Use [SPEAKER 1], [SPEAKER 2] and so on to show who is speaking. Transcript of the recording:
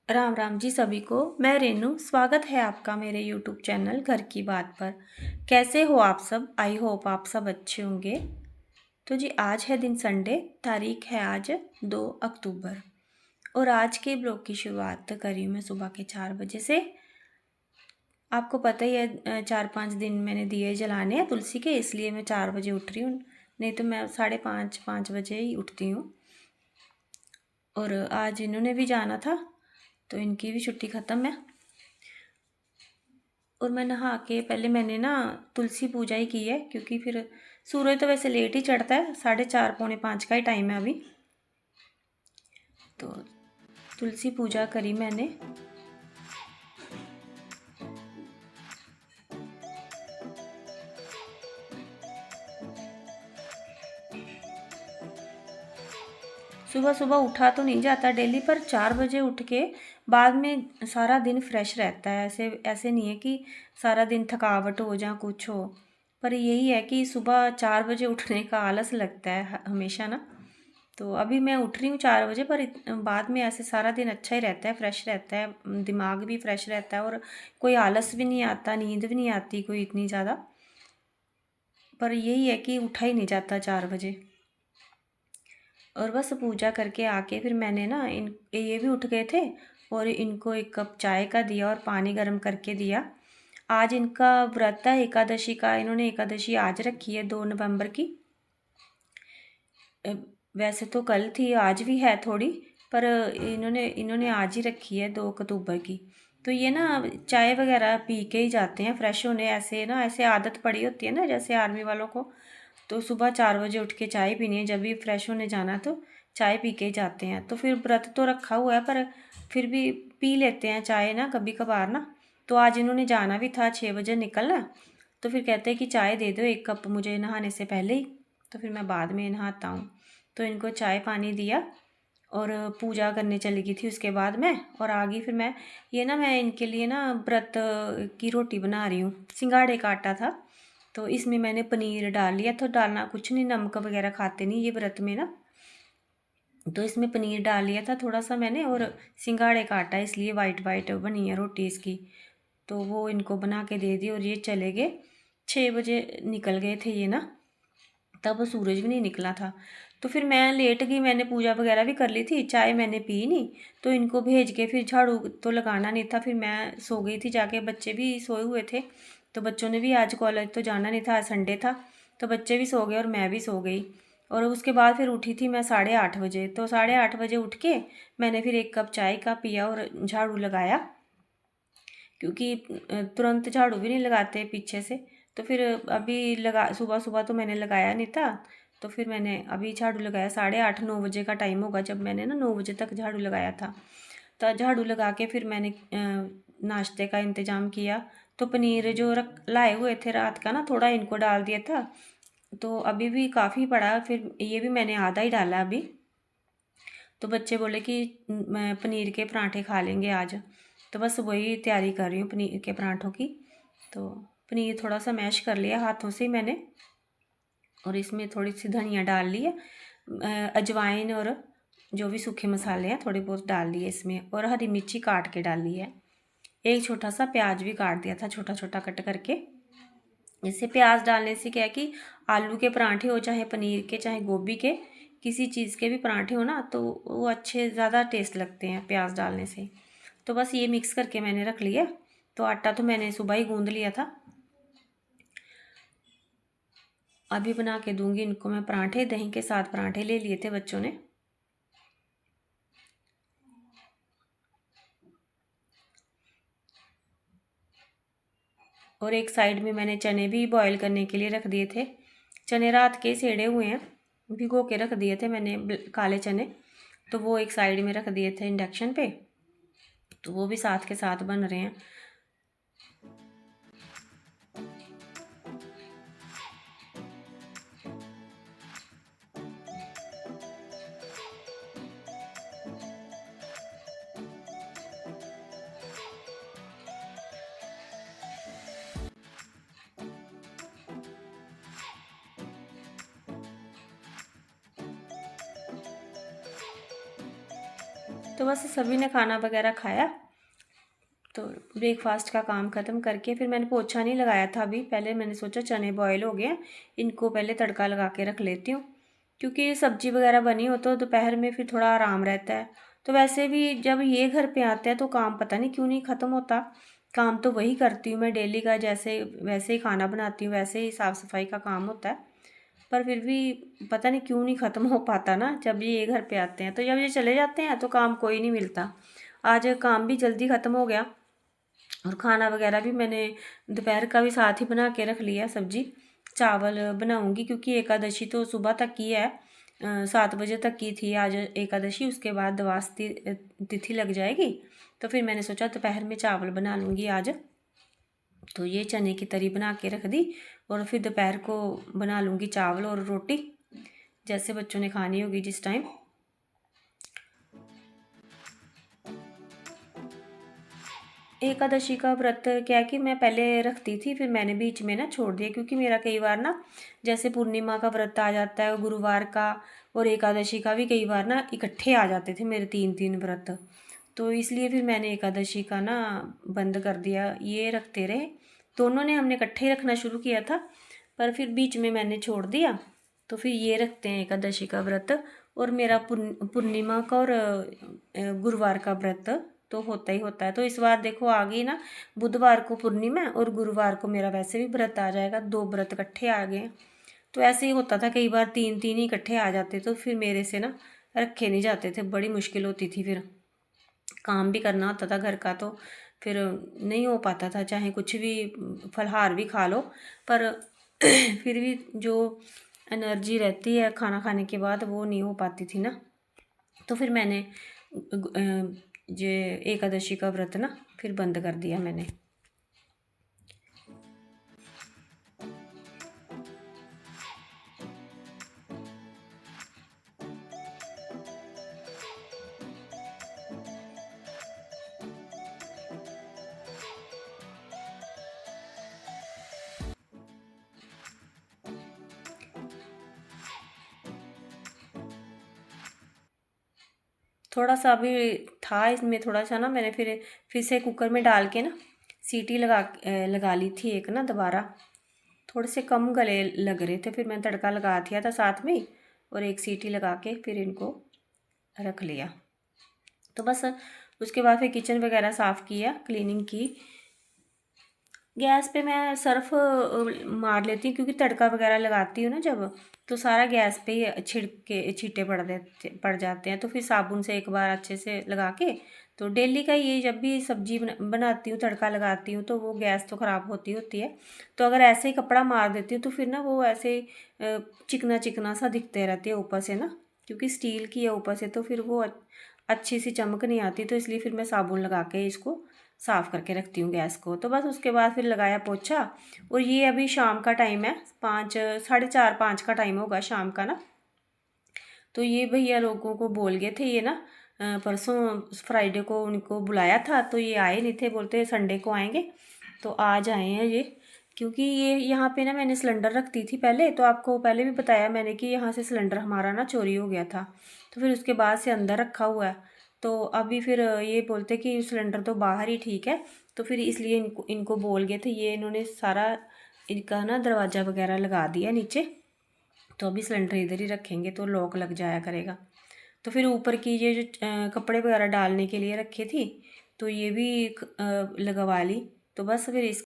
[SPEAKER 1] राम राम जी सभी को। मैं रेनू, स्वागत है आपका मेरे यूट्यूब चैनल घर की बात पर। कैसे हो आप सब? आई होप आप सब अच्छे होंगे। तो जी आज है दिन संडे, तारीख है आज 2 अक्टूबर। और आज के ब्लॉग की शुरुआत करी मैं सुबह के 4 बजे से। आपको पता ही है 4-5 दिन मैंने दिए जलाने हैं तुलसी के, इसलिए मैं 4 बजे उठ रही हूँ। नहीं तो मैं 5:30-5 बजे ही उठती हूँ। और आज इन्होंने भी जाना था तो इनकी भी छुट्टी ख़त्म है। और मैं नहा के पहले मैंने ना तुलसी पूजा ही की है, क्योंकि फिर सूरज तो वैसे लेट ही चढ़ता है, 4:30-4:45 का ही टाइम है अभी। तो तुलसी पूजा करी मैंने। सुबह सुबह उठा तो नहीं जाता डेली, पर 4 बजे उठ के बाद में सारा दिन फ्रेश रहता है। ऐसे ऐसे नहीं है कि सारा दिन थकावट हो जा कुछ हो, पर यही है कि सुबह 4 बजे उठने का आलस लगता है हमेशा ना। तो अभी मैं उठ रही हूँ 4 बजे, पर बाद में ऐसे सारा दिन अच्छा ही रहता है, फ्रेश रहता है, दिमाग भी फ्रेश रहता है और कोई आलस भी नहीं आता, नींद भी नहीं आती कोई इतनी ज़्यादा। पर यही है कि उठा ही नहीं जाता 4 बजे। और बस पूजा करके आके फिर मैंने ना ये भी उठ गए थे और इनको एक कप चाय का दिया और पानी गर्म करके दिया। आज इनका व्रत है एकादशी का, इन्होंने एकादशी आज रखी है 2 नवंबर की। अ, वैसे तो कल थी, आज भी है थोड़ी, पर इन्होंने इन्होंने आज ही रखी है 2 अक्टूबर की। तो ये ना चाय वगैरह पी के ही जाते हैं फ्रेश होने, ऐसे ना ऐसे आदत पड़ी होती है ना जैसे आर्मी वालों को। तो सुबह 4 बजे उठ के चाय पीनी है, जब भी फ्रेश होने जाना तो चाय पी के ही जाते हैं। तो फिर व्रत तो रखा हुआ है, पर फिर भी पी लेते हैं चाय ना कभी कभार ना। तो आज इन्होंने जाना भी था, 6 बजे निकलना। तो फिर कहते हैं कि चाय दे दो 1 कप मुझे नहाने से पहले ही। तो फिर मैं बाद में नहाता हूँ। तो इनको चाय पानी दिया और पूजा करने चली गई थी उसके बाद मैं। और आ गई फिर मैं इनके लिए ना व्रत की रोटी बना रही हूँ। सिंगाड़े का आटा था तो इसमें मैंने पनीर डाल लिया, तो डालना कुछ नहीं, नमक वगैरह खाते नहीं ये व्रत में ना। तो इसमें पनीर डाल लिया था थोड़ा सा मैंने, और सिंगाड़े का आटा इसलिए वाइट वाइट बनी है रोटी इसकी। तो वो इनको बना के दे दी और ये चले गए। 6 बजे निकल गए थे ये ना, तब सूरज भी नहीं निकला था। तो फिर मैं लेट गई, मैंने पूजा वगैरह भी कर ली थी, चाय मैंने पी नहीं। तो इनको भेज के फिर झाड़ू तो लगाना नहीं था, फिर मैं सो गई थी जाके। बच्चे भी सोए हुए थे, तो बच्चों ने भी आज कॉलेज तो जाना नहीं था, आज संडे था। तो बच्चे भी सो गए और मैं भी सो गई। और उसके बाद फिर उठी थी मैं 8:30 बजे। तो 8:30 बजे उठ के मैंने फिर 1 कप चाय का पिया और झाड़ू लगाया, क्योंकि तुरंत झाड़ू भी नहीं लगाते पीछे से। तो फिर अभी लगा, सुबह सुबह तो मैंने लगाया नहीं था। तो फिर मैंने अभी झाड़ू लगाया, 8:30-9 बजे का टाइम होगा जब मैंने ना 9 बजे तक झाड़ू लगाया था। तो झाड़ू लगा के फिर मैंने नाश्ते का इंतज़ाम किया। तो पनीर जो रख लाए हुए थे रात का ना, थोड़ा इनको डाल दिया था। तो अभी भी काफ़ी पड़ा, फिर ये भी मैंने आधा ही डाला अभी। तो बच्चे बोले कि मैं पनीर के पराठे खा लेंगे आज। तो बस वही तैयारी कर रही हूँ पनीर के पराठों की। तो पनीर थोड़ा सा मैश कर लिया हाथों से ही मैंने, और इसमें थोड़ी सी धनिया डाल ली है, अजवाइन और जो भी सूखे मसाले हैं थोड़े बहुत डाल लिए इसमें, और हरी मिर्ची काट के डाल ली है। एक छोटा सा प्याज भी काट दिया था छोटा छोटा कट करके। इससे प्याज डालने से क्या है कि आलू के पराठे हो, चाहे पनीर के चाहे गोभी के, किसी चीज़ के भी पराठे हो ना, तो वो अच्छे ज़्यादा टेस्ट लगते हैं प्याज डालने से। तो बस ये मिक्स करके मैंने रख लिया। तो आटा तो मैंने सुबह ही गूंद लिया था। अभी बना के दूंगी इनको मैं पराठे, दही के साथ पराठे ले लिए थे बच्चों ने। और एक साइड में मैंने चने भी बॉईल करने के लिए रख दिए थे। चने रात के सेड़े हुए हैं, भिगो के रख दिए थे मैंने काले चने। तो वो एक साइड में रख दिए थे इंडक्शन पे, तो वो भी साथ के साथ बन रहे हैं। तो बस सभी ने खाना वगैरह खाया, तो ब्रेकफास्ट का काम ख़त्म करके फिर मैंने पोछा नहीं लगाया था अभी। पहले मैंने सोचा चने बॉयल हो गए, इनको पहले तड़का लगा के रख लेती हूँ, क्योंकि सब्जी वगैरह बनी हो तो दोपहर में फिर थोड़ा आराम रहता है। तो वैसे भी जब ये घर पे आते हैं तो काम पता नहीं क्यों नहीं ख़त्म होता। काम तो वही करती हूँ मैं डेली का, जैसे वैसे ही खाना बनाती हूँ, वैसे ही साफ़ सफाई का काम होता है, पर फिर भी पता नहीं क्यों नहीं ख़त्म हो पाता ना जब ये घर पे आते हैं। तो जब ये चले जाते हैं तो काम कोई नहीं मिलता। आज काम भी जल्दी ख़त्म हो गया और खाना वगैरह भी मैंने दोपहर का भी साथ ही बना के रख लिया। सब्जी चावल बनाऊंगी क्योंकि एकादशी तो सुबह तक की है, 7 बजे तक की थी आज एकादशी, उसके बाद द्वादश तिथि लग जाएगी। तो फिर मैंने सोचा दोपहर में चावल बना लूँगी आज। तो ये चने की तरी बना के रख दी और फिर दोपहर को बना लूँगी चावल और रोटी, जैसे बच्चों ने खानी होगी जिस टाइम। एकादशी का व्रत क्या है कि मैं पहले रखती थी, फिर मैंने बीच में ना छोड़ दिया, क्योंकि मेरा कई बार ना जैसे पूर्णिमा का व्रत आ जाता है, गुरुवार का और एकादशी का भी कई बार ना इकट्ठे आ जाते थे मेरे 3-3 व्रत। तो इसलिए फिर मैंने एकादशी का ना बंद कर दिया, ये रखते रहे। दोनों ने हमने इकट्ठे ही रखना शुरू किया था, पर फिर बीच में मैंने छोड़ दिया। तो फिर ये रखते हैं एकादशी का व्रत, और मेरा पूर्णिमा का और गुरुवार का व्रत तो होता ही होता है। तो इस बार देखो आ गई ना, बुधवार को पूर्णिमा और गुरुवार को मेरा वैसे भी व्रत आ जाएगा, 2 व्रत इकट्ठे आ गए। तो ऐसे ही होता था, कई बार 3-3 ही इकट्ठे आ जाते, तो फिर मेरे से ना रखे नहीं जाते थे, बड़ी मुश्किल होती थी। फिर काम भी करना होता था घर का, तो फिर नहीं हो पाता था, चाहे कुछ भी फलाहार भी खा लो, पर फिर भी जो एनर्जी रहती है खाना खाने के बाद वो नहीं हो पाती थी ना। तो फिर मैंने ये एकादशी का व्रत ना फिर बंद कर दिया मैंने। थोड़ा सा अभी था इसमें, थोड़ा सा ना मैंने फिर से कुकर में डाल के ना सीटी लगा ली थी एक ना दोबारा। थोड़े से कम गले लग रहे थे, फिर मैंने तड़का लगा दिया था साथ में, और एक सीटी लगा के फिर इनको रख लिया। तो बस उसके बाद फिर किचन वगैरह साफ़ किया, क्लीनिंग की। गैस पे मैं सर्फ मार लेती हूँ, क्योंकि तड़का वगैरह लगाती हूँ ना जब, तो सारा गैस पे ही छींटे पड़ जाते हैं। तो फिर साबुन से एक बार अच्छे से लगा के, तो डेली का ये जब भी सब्जी बनाती हूँ तड़का लगाती हूँ तो वो गैस तो ख़राब होती है। तो अगर ऐसे ही कपड़ा मार देती हूँ तो फिर ना वो ऐसे चिकना चिकना सा दिखते रहती है ऊपर से ना, क्योंकि स्टील की है ऊपर से, तो फिर वो अच्छी सी चमक नहीं आती। तो इसलिए फिर मैं साबुन लगा के इसको साफ़ करके रखती हूँ गैस को। तो बस उसके बाद फिर लगाया पोछा, और ये अभी शाम का टाइम है, 5 साढ़े 4-5 का टाइम होगा शाम का ना। तो ये भैया लोगों को बोल गए थे, ये ना परसों फ्राइडे को उनको बुलाया था, तो ये आए नहीं थे, बोलते संडे को आएंगे। तो आज आए हैं ये, क्योंकि ये यहाँ पे ना मैंने सिलेंडर रखती थी पहले, तो आपको पहले भी बताया मैंने कि यहाँ से सिलेंडर हमारा ना चोरी हो गया था, तो फिर उसके बाद से अंदर रखा हुआ है। तो अभी फिर ये बोलते कि सिलेंडर तो बाहर ही ठीक है, तो फिर इसलिए इनको इनको बोल गए थे, ये इन्होंने सारा इनका ना दरवाज़ा वगैरह लगा दिया नीचे। तो अभी सिलेंडर इधर ही रखेंगे तो लॉक लग जाया करेगा। तो फिर ऊपर की ये जो कपड़े वगैरह डालने के लिए रखे थी, तो ये भी लगवा ली। तो बस फिर इस